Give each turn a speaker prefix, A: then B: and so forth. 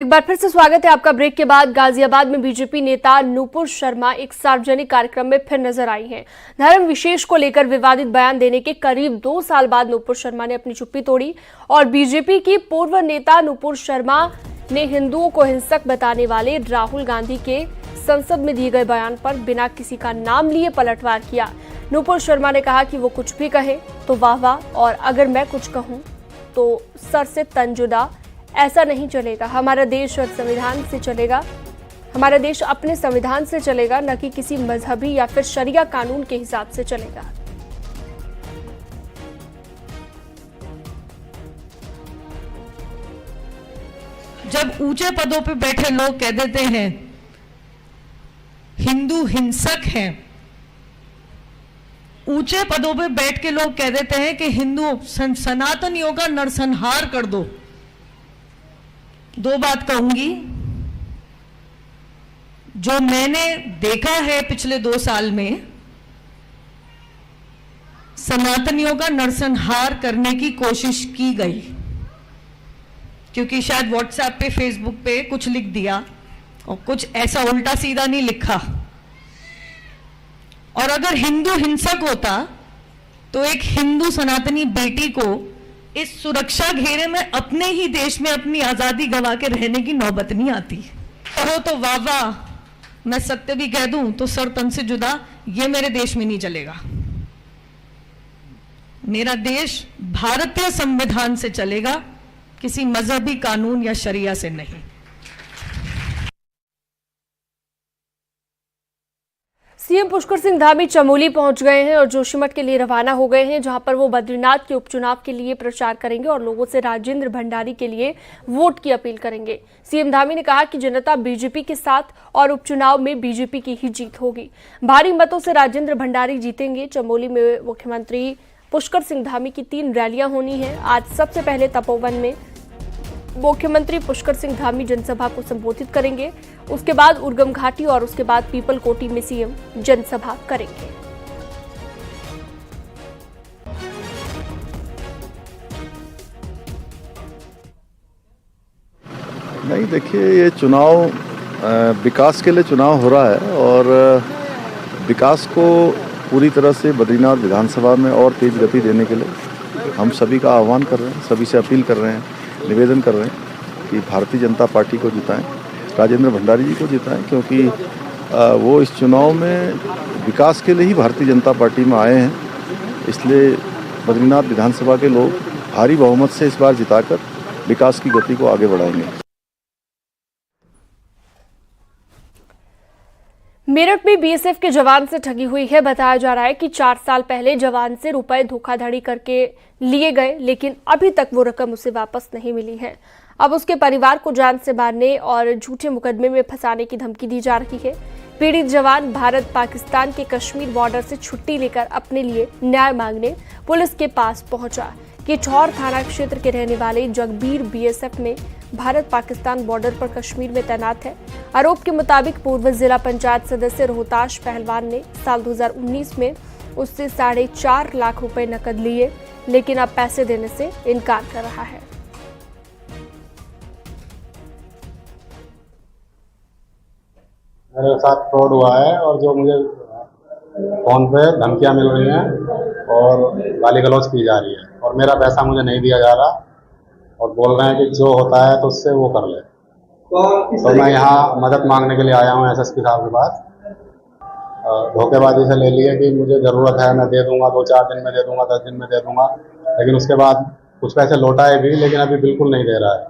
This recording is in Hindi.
A: एक बार फिर से स्वागत है आपका। ब्रेक के बाद गाजियाबाद में बीजेपी नेता नूपुर शर्मा एक सार्वजनिक कार्यक्रम में फिर नजर आई हैं। धर्म विशेष को लेकर विवादित बयान देने के करीब 2 साल बाद नूपुर शर्मा ने अपनी चुप्पी तोड़ी और बीजेपी की पूर्व नेता नूपुर शर्मा ने हिंदुओं को हिंसक बताने वाले राहुल गांधी के संसद में दिए गए बयान पर बिना किसी का नाम लिए पलटवार किया। नूपुर शर्मा ने कहा कि वो कुछ भी कहे तो वाह वाह, और अगर मैं कुछ कहूं तो सर से तन जुदा। ऐसा नहीं चलेगा। हमारा देश और संविधान से चलेगा। हमारा देश अपने संविधान से चलेगा, न कि किसी मजहबी या फिर शरिया कानून के हिसाब से चलेगा।
B: जब ऊंचे पदों पे बैठे लोग कह देते हैं हिंदू हिंसक हैं, ऊंचे पदों पे बैठ के लोग कह देते हैं कि हिंदू सनातनियों का नरसंहार कर दो, दो बात कहूंगी। जो मैंने देखा है पिछले 2 साल में, सनातनियों का नरसंहार करने की कोशिश की गई, क्योंकि शायद व्हाट्सएप पे फेसबुक पे कुछ लिख दिया और कुछ ऐसा उल्टा सीधा नहीं लिखा। और अगर हिंदू हिंसक होता तो एक हिंदू सनातनी बेटी को इस सुरक्षा घेरे में अपने ही देश में अपनी आजादी गंवा के रहने की नौबत नहीं आती। कहो तो वाह वाह, मैं सत्य भी कह दूं तो सर तन से जुदा, ये मेरे देश में नहीं चलेगा। मेरा देश भारतीय संविधान से चलेगा, किसी मजहबी कानून या शरिया से नहीं।
A: सीएम पुष्कर सिंह धामी चमोली पहुंच गए हैं और जोशीमठ के लिए रवाना हो गए हैं, जहां पर वो बद्रीनाथ के उपचुनाव के लिए प्रचार करेंगे और लोगों से राजेंद्र भंडारी के लिए वोट की अपील करेंगे। सीएम धामी ने कहा कि जनता बीजेपी के साथ और उपचुनाव में बीजेपी की ही जीत होगी। भारी मतों से राजेंद्र भंडारी जीतेंगे। चमोली में मुख्यमंत्री पुष्कर सिंह धामी की 3 रैलियां होनी है। आज सबसे पहले तपोवन में मुख्यमंत्री पुष्कर सिंह धामी जनसभा को संबोधित करेंगे। उसके बाद उर्गम घाटी और उसके बाद पीपल कोटी में सीएम जनसभा करेंगे।
C: नहीं, देखिए, ये चुनाव विकास के लिए चुनाव हो रहा है और विकास को पूरी तरह से बद्रीनाथ विधानसभा में और तेज गति देने के लिए हम सभी का आह्वान कर रहे हैं, सभी से अपील कर रहे हैं, निवेदन कर रहे हैं कि भारतीय जनता पार्टी को जिताएं, राजेंद्र भंडारी जी को जिताएं, क्योंकि वो इस चुनाव में विकास के लिए ही भारतीय जनता पार्टी में आए हैं। इसलिए बद्रीनाथ विधानसभा के लोग भारी बहुमत से इस बार जिताकर विकास की गति को आगे बढ़ाएंगे।
A: मेरठ में बीएसएफ के जवान से ठगी हुई है। बताया जा रहा है कि 4 साल पहले जवान से रुपए धोखाधड़ी करके लिए गए, लेकिन अभी तक वो रकम उसे वापस नहीं मिली है। अब उसके परिवार को जान से मारने और झूठे मुकदमे में फंसाने की धमकी दी जा रही है। पीड़ित जवान भारत पाकिस्तान के कश्मीर बॉर्डर से छुट्टी लेकर अपने लिए न्याय मांगने पुलिस के पास पहुंचा। किठौर थाना क्षेत्र के रहने वाले जगबीर बीएसएफ में भारत पाकिस्तान बॉर्डर पर कश्मीर में तैनात है। आरोप के मुताबिक पूर्व जिला पंचायत सदस्य रोहताश पहलवान ने साल 2019 में उससे 4.5 लाख रुपए नकद लिए, लेकिन अब पैसे देने से इनकार कर रहा है।
D: मेरे साथ फ्रॉड हुआ है और जो मुझे फोन पे धमकियां मिल रही हैं और गाली गलौज की जा रही है और मेरा पैसा मुझे नहीं दिया जा रहा और बोल रहे हैं कि जो होता है तो उससे वो कर ले। तो मैं यहाँ मदद मांगने के लिए आया हूँ एसएसपी साहब के पास। धोखेबाजी से ले लिए कि मुझे ज़रूरत है, मैं दे दूंगा, 2-4 दिन में दे दूंगा, 10 दिन में दे दूंगा, लेकिन उसके बाद कुछ पैसे लौटाए भी, लेकिन अभी बिल्कुल नहीं दे रहा है।